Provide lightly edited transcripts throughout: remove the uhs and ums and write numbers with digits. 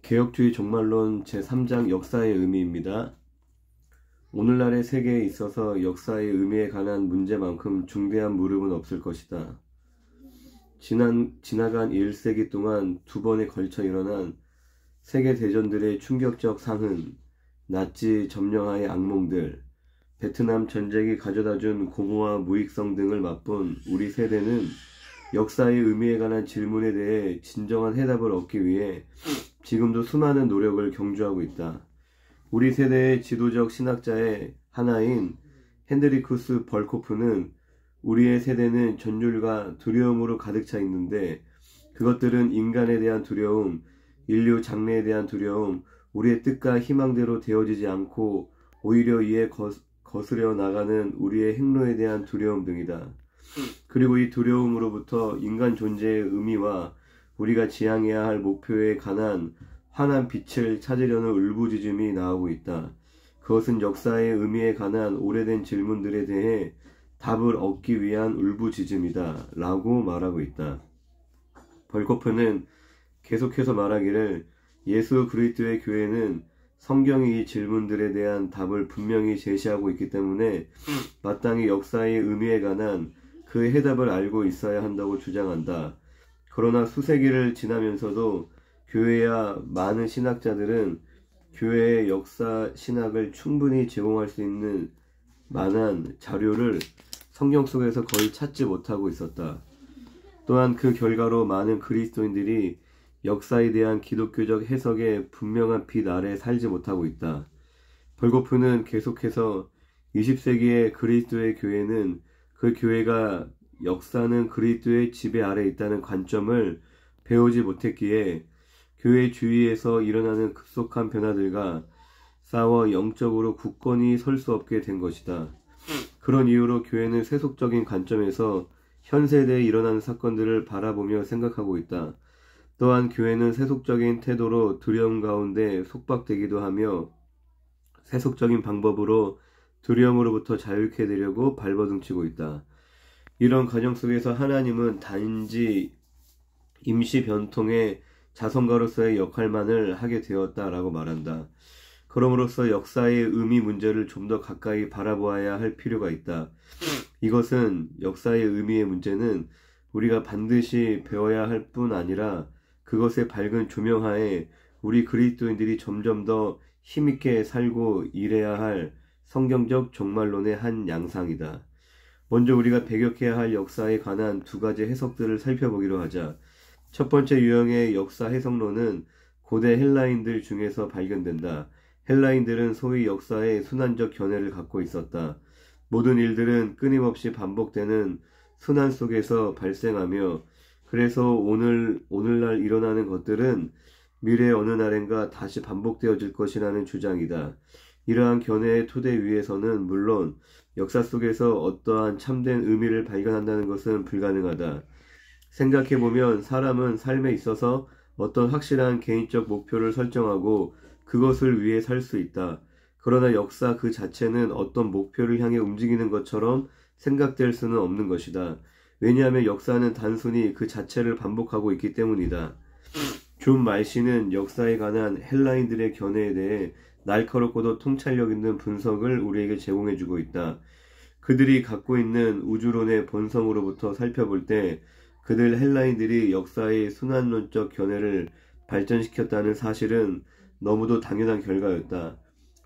개혁주의 종말론 제3장 역사의 의미입니다. 오늘날의 세계에 있어서 역사의 의미에 관한 문제만큼 중대한 물음은 없을 것이다. 지나간 1세기 동안 두 번에 걸쳐 일어난 세계대전들의 충격적 상흔, 나치 점령하의 악몽들, 베트남 전쟁이 가져다준 공허와 무익성 등을 맛본 우리 세대는 역사의 의미에 관한 질문에 대해 진정한 해답을 얻기 위해 지금도 수많은 노력을 경주하고 있다. 우리 세대의 지도적 신학자의 하나인 핸드리쿠스 벌코프는 우리의 세대는 전율과 두려움으로 가득 차 있는데 그것들은 인간에 대한 두려움, 인류 장래에 대한 두려움, 우리의 뜻과 희망대로 되어지지 않고 오히려 이에 거스려 나가는 우리의 행로에 대한 두려움 등이다. 그리고 이 두려움으로부터 인간 존재의 의미와 우리가 지향해야 할 목표에 관한 환한 빛을 찾으려는 울부짖음이 나오고 있다. 그것은 역사의 의미에 관한 오래된 질문들에 대해 답을 얻기 위한 울부짖음이다 라고 말하고 있다. 벌코프는 계속해서 말하기를 예수 그리스도의 교회는 성경이 이 질문들에 대한 답을 분명히 제시하고 있기 때문에 마땅히 역사의 의미에 관한 그 해답을 알고 있어야 한다고 주장한다. 그러나 수세기를 지나면서도 교회와 많은 신학자들은 교회의 역사 신학을 충분히 제공할 수 있는 만한 자료를 성경 속에서 거의 찾지 못하고 있었다. 또한 그 결과로 많은 그리스도인들이 역사에 대한 기독교적 해석의 분명한 빛 아래 살지 못하고 있다. 벌코프는 계속해서 20세기의 그리스도의 교회는 그 교회가 역사는 그리스도의 지배 아래 있다는 관점을 배우지 못했기에 교회 주위에서 일어나는 급속한 변화들과 싸워 영적으로 굳건히 설 수 없게 된 것이다. 그런 이유로 교회는 세속적인 관점에서 현 세대에 일어나는 사건들을 바라보며 생각하고 있다. 또한 교회는 세속적인 태도로 두려움 가운데 속박되기도 하며 세속적인 방법으로 두려움으로부터 자유케 되려고 발버둥치고 있다. 이런 과정 속에서 하나님은 단지 임시 변통의 자선가로서의 역할만을 하게 되었다라고 말한다. 그럼으로써 역사의 의미 문제를 좀 더 가까이 바라보아야 할 필요가 있다. 이것은 역사의 의미의 문제는 우리가 반드시 배워야 할 뿐 아니라 그것의 밝은 조명하에 우리 그리스도인들이 점점 더 힘있게 살고 일해야 할 성경적 종말론의 한 양상이다. 먼저 우리가 배격해야 할 역사에 관한 두 가지 해석들을 살펴보기로 하자. 첫 번째 유형의 역사 해석론은 고대 헬라인들 중에서 발견된다. 헬라인들은 소위 역사의 순환적 견해를 갖고 있었다. 모든 일들은 끊임없이 반복되는 순환 속에서 발생하며 그래서 오늘날 일어나는 것들은 미래 어느 날엔가 다시 반복되어질 것이라는 주장이다. 이러한 견해의 토대 위에서는 물론 역사 속에서 어떠한 참된 의미를 발견한다는 것은 불가능하다. 생각해보면 사람은 삶에 있어서 어떤 확실한 개인적 목표를 설정하고 그것을 위해 살 수 있다. 그러나 역사 그 자체는 어떤 목표를 향해 움직이는 것처럼 생각될 수는 없는 것이다. 왜냐하면 역사는 단순히 그 자체를 반복하고 있기 때문이다. 존 말시는 역사에 관한 헬라인들의 견해에 대해 날카롭고도 통찰력 있는 분석을 우리에게 제공해주고 있다. 그들이 갖고 있는 우주론의 본성으로부터 살펴볼 때 그들 헬라인들이 역사의 순환론적 견해를 발전시켰다는 사실은 너무도 당연한 결과였다.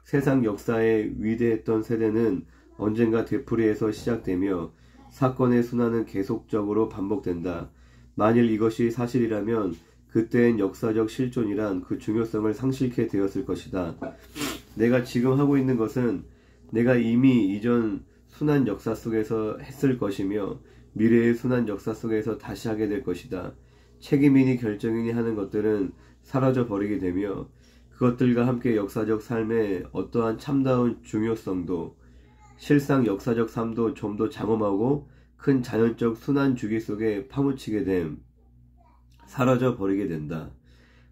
세상 역사의 위대했던 세대는 언젠가 되풀이에서 시작되며 사건의 순환은 계속적으로 반복된다. 만일 이것이 사실이라면 그때엔 역사적 실존이란 그 중요성을 상실케 되었을 것이다. 내가 지금 하고 있는 것은 내가 이미 이전 순환 역사 속에서 했을 것이며 미래의 순환 역사 속에서 다시 하게 될 것이다. 책임이니 결정이니 하는 것들은 사라져 버리게 되며 그것들과 함께 역사적 삶의 어떠한 참다운 중요성도 실상 역사적 삶도 좀 더 장엄하고 큰 자연적 순환 주기 속에 파묻히게 됨, 사라져 버리게 된다.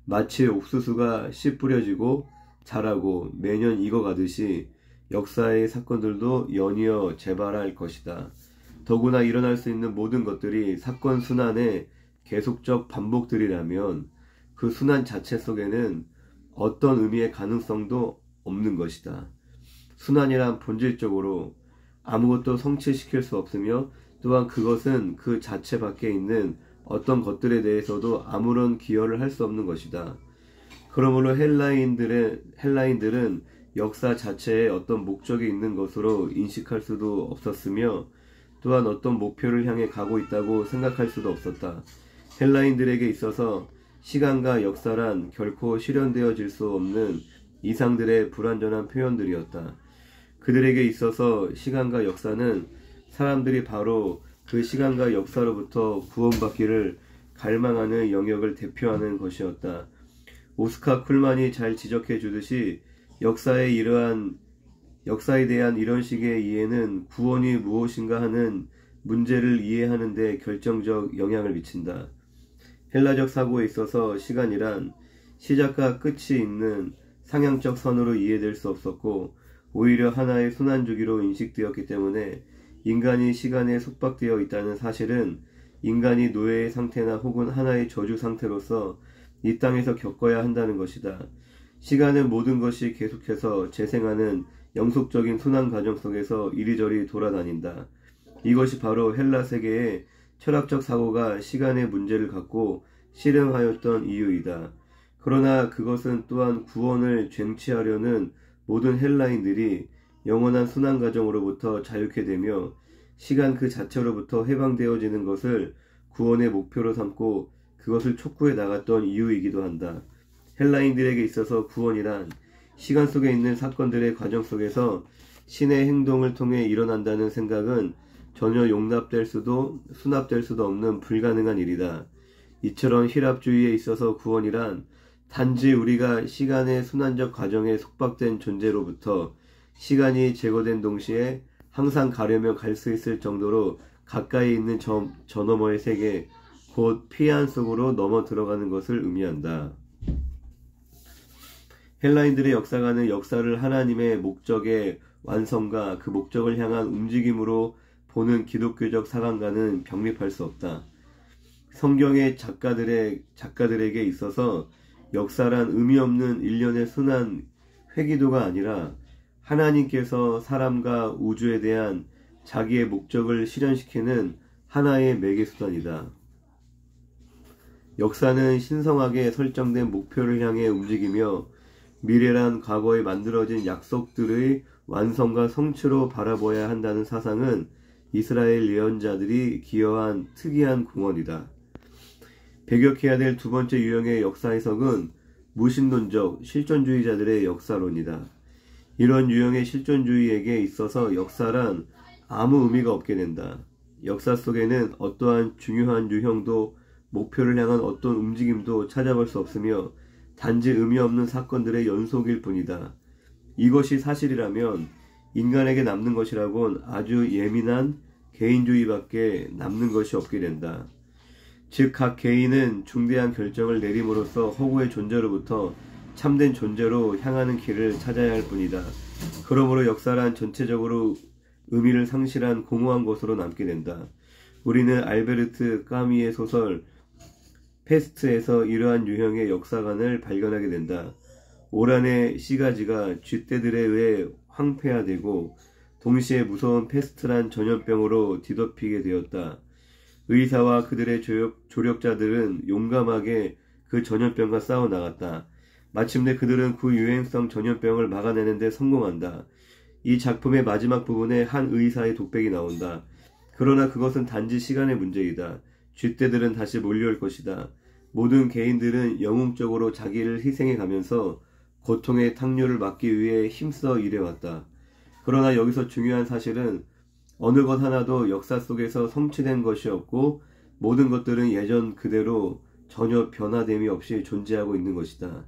마치 옥수수가 씨 뿌려지고 자라고 매년 익어가듯이 역사의 사건들도 연이어 재발할 것이다. 더구나 일어날 수 있는 모든 것들이 사건 순환의 계속적 반복들이라면 그 순환 자체 속에는 어떤 의미의 가능성도 없는 것이다. 순환이란 본질적으로 아무것도 성취시킬 수 없으며 또한 그것은 그 자체 밖에 있는 어떤 것들에 대해서도 아무런 기여를 할 수 없는 것이다. 그러므로 헬라인들은 역사 자체에 어떤 목적이 있는 것으로 인식할 수도 없었으며 또한 어떤 목표를 향해 가고 있다고 생각할 수도 없었다. 헬라인들에게 있어서 시간과 역사란 결코 실현되어질 수 없는 이상들의 불완전한 표현들이었다. 그들에게 있어서 시간과 역사는 사람들이 바로 그 시간과 역사로부터 구원받기를 갈망하는 영역을 대표하는 것이었다. 오스카 쿨만이 잘 지적해 주듯이 역사에 대한 이런 식의 이해는 구원이 무엇인가 하는 문제를 이해하는 데 결정적 영향을 미친다. 헬라적 사고에 있어서 시간이란 시작과 끝이 있는 상향적 선으로 이해될 수 없었고 오히려 하나의 순환주기로 인식되었기 때문에 인간이 시간에 속박되어 있다는 사실은 인간이 노예의 상태나 혹은 하나의 저주 상태로서 이 땅에서 겪어야 한다는 것이다. 시간은 모든 것이 계속해서 재생하는 영속적인 순환 과정 속에서 이리저리 돌아다닌다. 이것이 바로 헬라 세계의 철학적 사고가 시간의 문제를 갖고 실행하였던 이유이다. 그러나 그것은 또한 구원을 쟁취하려는 모든 헬라인들이 영원한 순환 과정으로부터 자유케 되며 시간 그 자체로부터 해방되어지는 것을 구원의 목표로 삼고 그것을 촉구해 나갔던 이유이기도 한다. 헬라인들에게 있어서 구원이란 시간 속에 있는 사건들의 과정 속에서 신의 행동을 통해 일어난다는 생각은 전혀 용납될 수도 수납될 수도 없는 불가능한 일이다. 이처럼 힐랍주의에 있어서 구원이란 단지 우리가 시간의 순환적 과정에 속박된 존재로부터 시간이 제거된 동시에 항상 가려면 갈 수 있을 정도로 가까이 있는 저 너머의 세계, 곧 피안 속으로 넘어 들어가는 것을 의미한다. 헬라인들의 역사가는 역사를 하나님의 목적의 완성과 그 목적을 향한 움직임으로 보는 기독교적 사관과는 병립할 수 없다. 성경의 작가들에게 있어서 역사란 의미 없는 일련의 순환 회기도가 아니라 하나님께서 사람과 우주에 대한 자기의 목적을 실현시키는 하나의 매개수단이다. 역사는 신성하게 설정된 목표를 향해 움직이며 미래란 과거에 만들어진 약속들의 완성과 성취로 바라보아야 한다는 사상은 이스라엘 예언자들이 기여한 특이한 공헌이다. 배격해야 될 두 번째 유형의 역사 해석은 무신론적 실존주의자들의 역사론이다. 이런 유형의 실존주의에게 있어서 역사란 아무 의미가 없게 된다. 역사 속에는 어떠한 중요한 유형도 목표를 향한 어떤 움직임도 찾아볼 수 없으며 단지 의미 없는 사건들의 연속일 뿐이다. 이것이 사실이라면 인간에게 남는 것이라곤 아주 예민한 개인주의밖에 남는 것이 없게 된다. 즉 각 개인은 중대한 결정을 내림으로써 허구의 존재로부터 참된 존재로 향하는 길을 찾아야 할 뿐이다. 그러므로 역사란 전체적으로 의미를 상실한 공허한 것으로 남게 된다. 우리는 알베르트 까미의 소설 페스트에서 이러한 유형의 역사관을 발견하게 된다. 오란의 시가지가 쥐떼들에 의해 황폐화되고 동시에 무서운 페스트란 전염병으로 뒤덮이게 되었다. 의사와 그들의 조력자들은 용감하게 그 전염병과 싸워나갔다. 마침내 그들은 그 유행성 전염병을 막아내는 데 성공한다. 이 작품의 마지막 부분에 한 의사의 독백이 나온다. 그러나 그것은 단지 시간의 문제이다. 쥐떼들은 다시 몰려올 것이다. 모든 개인들은 영웅적으로 자기를 희생해 가면서 고통의 탕류를 막기 위해 힘써 일해왔다. 그러나 여기서 중요한 사실은 어느 것 하나도 역사 속에서 성취된 것이 없고 모든 것들은 예전 그대로 전혀 변화됨이 없이 존재하고 있는 것이다.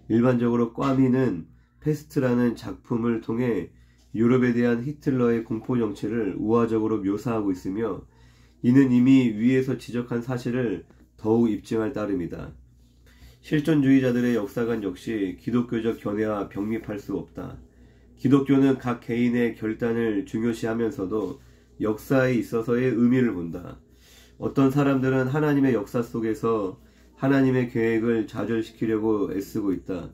일반적으로 꽈미는 페스트라는 작품을 통해 유럽에 대한 히틀러의 공포 정치를 우화적으로 묘사하고 있으며 이는 이미 위에서 지적한 사실을 더욱 입증할 따름이다. 실존주의자들의 역사관 역시 기독교적 견해와 병립할 수 없다. 기독교는 각 개인의 결단을 중요시하면서도 역사에 있어서의 의미를 본다. 어떤 사람들은 하나님의 역사 속에서 하나님의 계획을 좌절시키려고 애쓰고 있다.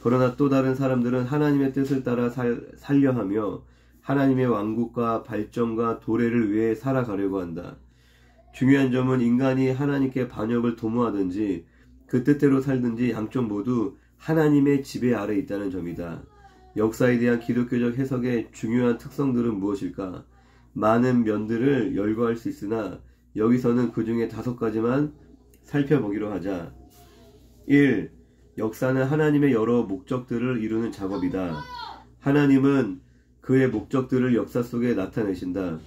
그러나 또 다른 사람들은 하나님의 뜻을 따라 살려 하며 하나님의 왕국과 발전과 도래를 위해 살아가려고 한다. 중요한 점은 인간이 하나님께 반역을 도모하든지 그 뜻대로 살든지 양쪽 모두 하나님의 지배 아래 있다는 점이다. 역사에 대한 기독교적 해석의 중요한 특성들은 무엇일까? 많은 면들을 열거할 수 있으나 여기서는 그 중에 5가지만 살펴보기로 하자. 1. 역사는 하나님의 여러 목적들을 이루는 작업이다. 하나님은 그의 목적들을 역사 속에 나타내신다.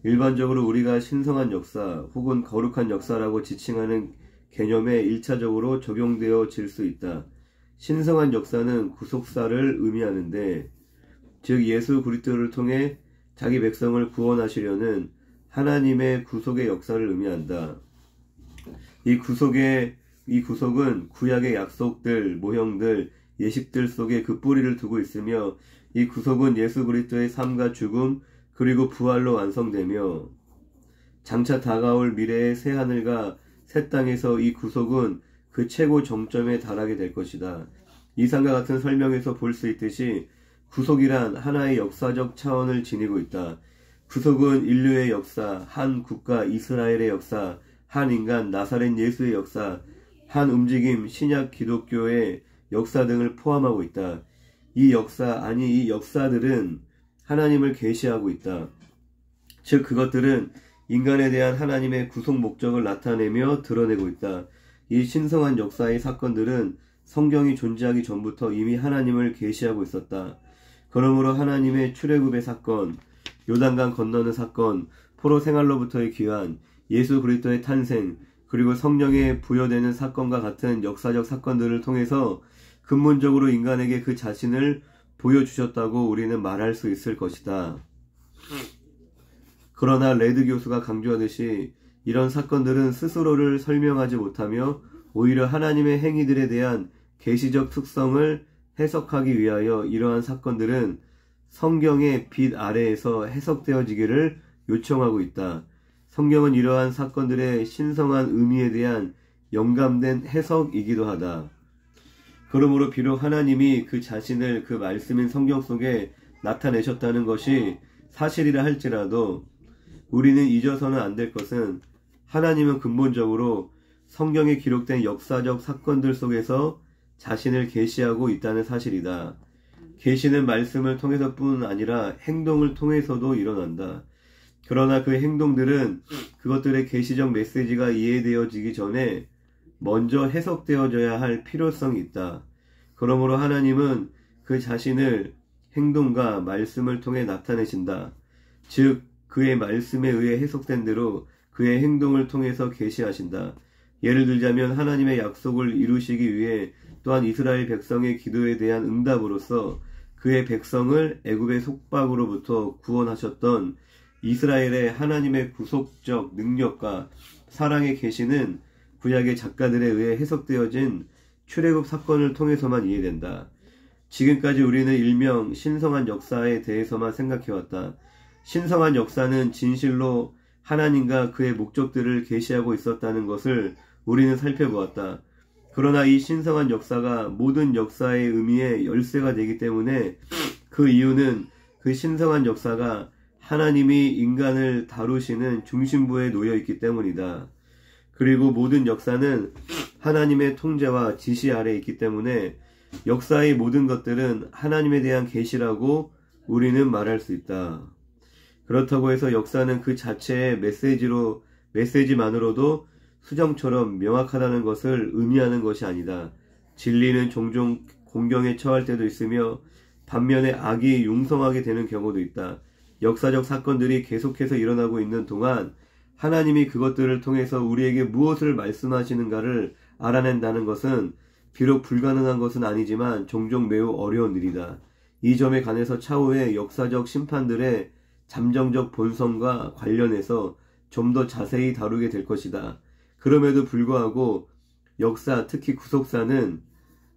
일반적으로 우리가 신성한 역사 혹은 거룩한 역사라고 지칭하는 개념에 1차적으로 적용되어질 수 있다. 신성한 역사는 구속사를 의미하는데, 즉 예수 그리스도를 통해 자기 백성을 구원하시려는 하나님의 구속의 역사를 의미한다. 이 구속은 구약의 약속들, 모형들, 예식들 속에 그 뿌리를 두고 있으며, 이 구속은 예수 그리스도의 삶과 죽음 그리고 부활로 완성되며, 장차 다가올 미래의 새 하늘과 새 땅에서 이 구속은 그 최고 정점에 달하게 될 것이다. 이상과 같은 설명에서 볼 수 있듯이 구속이란 하나의 역사적 차원을 지니고 있다. 구속은 인류의 역사, 한 국가 이스라엘의 역사, 한 인간 나사렛 예수의 역사, 한 움직임 신약 기독교의 역사 등을 포함하고 있다. 이 역사들은 하나님을 계시하고 있다. 즉 그것들은 인간에 대한 하나님의 구속 목적을 나타내며 드러내고 있다. 이 신성한 역사의 사건들은 성경이 존재하기 전부터 이미 하나님을 계시하고 있었다. 그러므로 하나님의 출애굽의 사건, 요단강 건너는 사건, 포로 생활로부터의 귀환, 예수 그리스도의 탄생, 그리고 성령에 부여되는 사건과 같은 역사적 사건들을 통해서 근본적으로 인간에게 그 자신을 보여주셨다고 우리는 말할 수 있을 것이다. 그러나 레드 교수가 강조하듯이 이런 사건들은 스스로를 설명하지 못하며 오히려 하나님의 행위들에 대한 계시적 특성을 해석하기 위하여 이러한 사건들은 성경의 빛 아래에서 해석되어지기를 요청하고 있다. 성경은 이러한 사건들의 신성한 의미에 대한 영감된 해석이기도 하다. 그러므로 비록 하나님이 그 자신을 그 말씀인 성경 속에 나타내셨다는 것이 사실이라 할지라도 우리는 잊어서는 안 될 것은 하나님은 근본적으로 성경에 기록된 역사적 사건들 속에서 자신을 계시하고 있다는 사실이다. 계시는 말씀을 통해서뿐 아니라 행동을 통해서도 일어난다. 그러나 그 행동들은 그것들의 계시적 메시지가 이해되어지기 전에 먼저 해석되어져야 할 필요성이 있다. 그러므로 하나님은 그 자신을 행동과 말씀을 통해 나타내신다. 즉 그의 말씀에 의해 해석된 대로 그의 행동을 통해서 계시하신다. 예를 들자면 하나님의 약속을 이루시기 위해 또한 이스라엘 백성의 기도에 대한 응답으로서 그의 백성을 애굽의 속박으로부터 구원하셨던 이스라엘의 하나님의 구속적 능력과 사랑의 계시는 구약의 작가들에 의해 해석되어진 출애굽 사건을 통해서만 이해된다. 지금까지 우리는 일명 신성한 역사에 대해서만 생각해왔다. 신성한 역사는 진실로 하나님과 그의 목적들을 계시하고 있었다는 것을 우리는 살펴보았다. 그러나 이 신성한 역사가 모든 역사의 의미의 열쇠가 되기 때문에 그 이유는 그 신성한 역사가 하나님이 인간을 다루시는 중심부에 놓여 있기 때문이다. 그리고 모든 역사는 하나님의 통제와 지시 아래 있기 때문에 역사의 모든 것들은 하나님에 대한 계시라고 우리는 말할 수 있다. 그렇다고 해서 역사는 그 자체의 메시지만으로도 수정처럼 명확하다는 것을 의미하는 것이 아니다. 진리는 종종 공경에 처할 때도 있으며 반면에 악이 융성하게 되는 경우도 있다. 역사적 사건들이 계속해서 일어나고 있는 동안 하나님이 그것들을 통해서 우리에게 무엇을 말씀하시는가를 알아낸다는 것은 비록 불가능한 것은 아니지만 종종 매우 어려운 일이다. 이 점에 관해서 차후에 역사적 심판들의 잠정적 본성과 관련해서 좀 더 자세히 다루게 될 것이다. 그럼에도 불구하고 역사, 특히 구속사는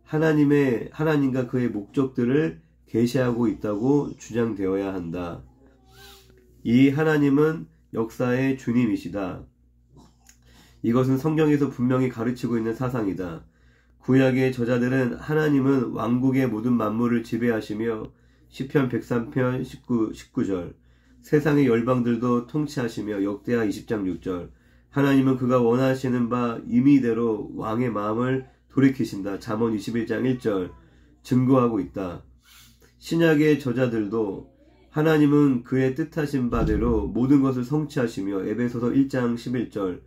하나님과 그의 목적들을 계시하고 있다고 주장되어야 한다. 이 하나님은 역사의 주님이시다. 이것은 성경에서 분명히 가르치고 있는 사상이다. 구약의 저자들은 하나님은 왕국의 모든 만물을 지배하시며 시편 103편 19절 세상의 열방들도 통치하시며 역대하 20장 6절 하나님은 그가 원하시는 바 임의대로 왕의 마음을 돌이키신다. 잠언 21장 1절 증거하고 있다. 신약의 저자들도 하나님은 그의 뜻하신 바대로 모든 것을 성취하시며 에베소서 1장 11절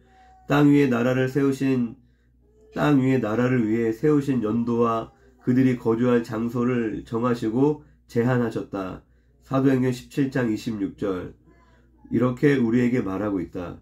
땅 위에 나라를 위해 세우신 연도와 그들이 거주할 장소를 정하시고 제한하셨다. 사도행전 17장 26절 이렇게 우리에게 말하고 있다.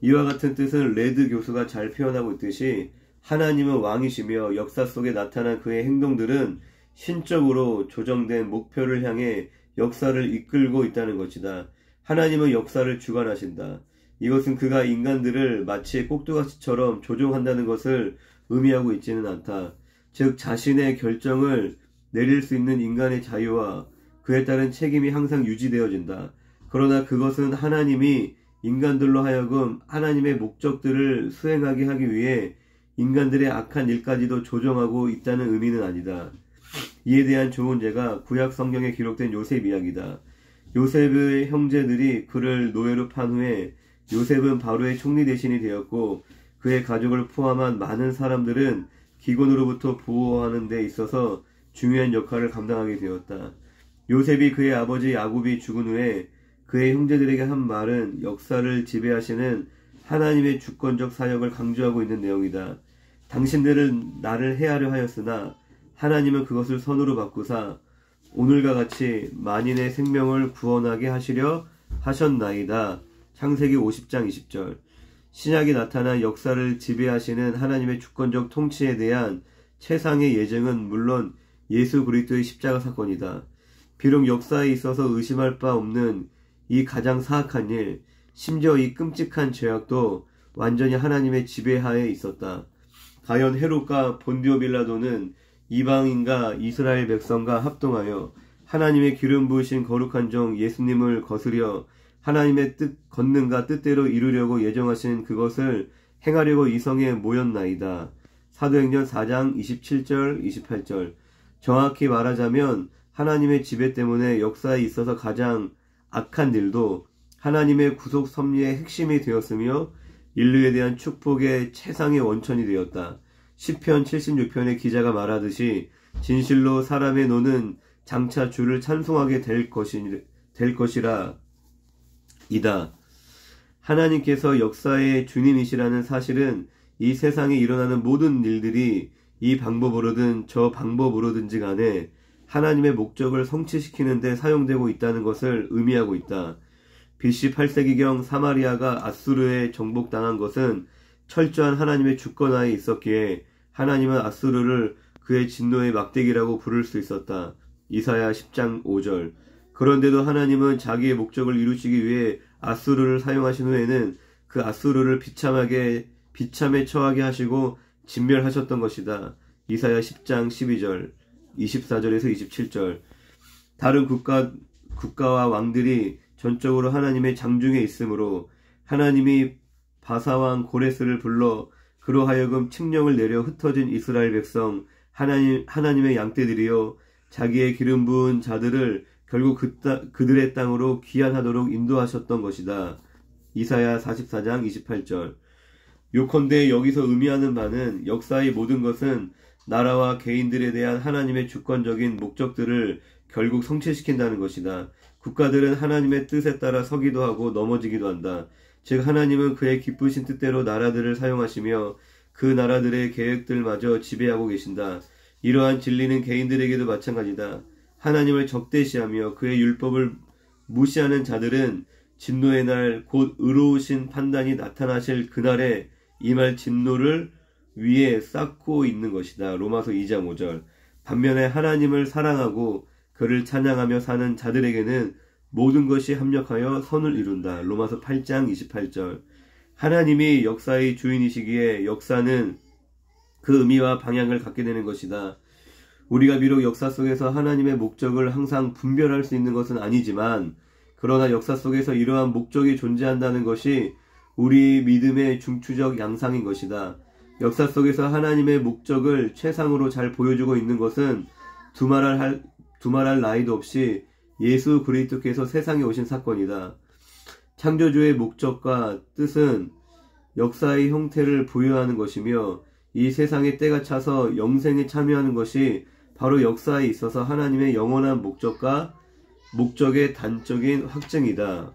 이와 같은 뜻은 레드 교수가 잘 표현하고 있듯이 하나님은 왕이시며 역사 속에 나타난 그의 행동들은 신적으로 조정된 목표를 향해 역사를 이끌고 있다는 것이다. 하나님은 역사를 주관하신다. 이것은 그가 인간들을 마치 꼭두가시처럼 조종한다는 것을 의미하고 있지는 않다. 즉 자신의 결정을 내릴 수 있는 인간의 자유와 그에 따른 책임이 항상 유지되어진다. 그러나 그것은 하나님이 인간들로 하여금 하나님의 목적들을 수행하게 하기 위해 인간들의 악한 일까지도 조정하고 있다는 의미는 아니다. 이에 대한 좋은 예가 구약 성경에 기록된 요셉 이야기다. 요셉의 형제들이 그를 노예로 판 후에 요셉은 바로의 총리 대신이 되었고 그의 가족을 포함한 많은 사람들은 기곤으로부터 보호하는 데 있어서 중요한 역할을 감당하게 되었다. 요셉이 그의 아버지 야곱이 죽은 후에 그의 형제들에게 한 말은 역사를 지배하시는 하나님의 주권적 사역을 강조하고 있는 내용이다. 당신들은 나를 해하려 하였으나 하나님은 그것을 선으로 바꾸사 오늘과 같이 만인의 생명을 구원하게 하시려 하셨나이다. 창세기 50장 20절 신약에 나타난 역사를 지배하시는 하나님의 주권적 통치에 대한 최상의 예증은 물론 예수 그리스도의 십자가 사건이다. 비록 역사에 있어서 의심할 바 없는 이 가장 사악한 일, 심지어 이 끔찍한 죄악도 완전히 하나님의 지배하에 있었다. 과연 헤롯과 본디오 빌라도는 이방인과 이스라엘 백성과 합동하여 하나님의 기름 부으신 거룩한 종 예수님을 거스려 하나님의 권능과 뜻대로 이루려고 예정하신 그것을 행하려고 이 성에 모였나이다. 사도행전 4장 27절 28절 정확히 말하자면 하나님의 지배 때문에 역사에 있어서 가장 악한 일도 하나님의 구속 섭리의 핵심이 되었으며 인류에 대한 축복의 최상의 원천이 되었다. 시편 76편의 기자가 말하듯이 진실로 사람의 노는 장차 주를 찬송하게 될 것이라 이다. 하나님께서 역사의 주님이시라는 사실은 이 세상에 일어나는 모든 일들이 이 방법으로든 저 방법으로든지 간에 하나님의 목적을 성취시키는 데 사용되고 있다는 것을 의미하고 있다. BC 8세기경 사마리아가 아수르에 정복당한 것은 철저한 하나님의 주권하에 있었기에 하나님은 아수르를 그의 진노의 막대기라고 부를 수 있었다. 이사야 10장 5절 그런데도 하나님은 자기의 목적을 이루시기 위해 아수르를 사용하신 후에는 그 아수르를 비참에 처하게 하시고 진멸하셨던 것이다. 이사야 10장 12절 24절에서 27절 다른 국가와 왕들이 전적으로 하나님의 장중에 있으므로 하나님이 바사왕 고레스를 불러 그로 하여금 칙령을 내려 흩어진 이스라엘 백성 하나님의 양떼들이여 자기의 기름 부은 자들을 결국 그들의 땅으로 귀환하도록 인도하셨던 것이다. 이사야 44장 28절 요컨대 여기서 의미하는 바는 역사의 모든 것은 나라와 개인들에 대한 하나님의 주권적인 목적들을 결국 성취시킨다는 것이다. 국가들은 하나님의 뜻에 따라 서기도 하고 넘어지기도 한다. 즉 하나님은 그의 기쁘신 뜻대로 나라들을 사용하시며 그 나라들의 계획들마저 지배하고 계신다. 이러한 진리는 개인들에게도 마찬가지다. 하나님을 적대시하며 그의 율법을 무시하는 자들은 진노의 날 곧 의로우신 판단이 나타나실 그날에 임할 진노를 위에 쌓고 있는 것이다. 로마서 2장 5절 반면에 하나님을 사랑하고 그를 찬양하며 사는 자들에게는 모든 것이 합력하여 선을 이룬다. 로마서 8장 28절 하나님이 역사의 주인이시기에 역사는 그 의미와 방향을 갖게 되는 것이다. 우리가 비록 역사 속에서 하나님의 목적을 항상 분별할 수 있는 것은 아니지만 그러나 역사 속에서 이러한 목적이 존재한다는 것이 우리 믿음의 중추적 양상인 것이다. 역사 속에서 하나님의 목적을 최상으로 잘 보여주고 있는 것은 두말할 나위도 없이 예수 그리스도께서 세상에 오신 사건이다. 창조주의 목적과 뜻은 역사의 형태를 부여하는 것이며 이 세상의 때가 차서 영생에 참여하는 것이 바로 역사에 있어서 하나님의 영원한 목적과 목적의 단적인 확증이다.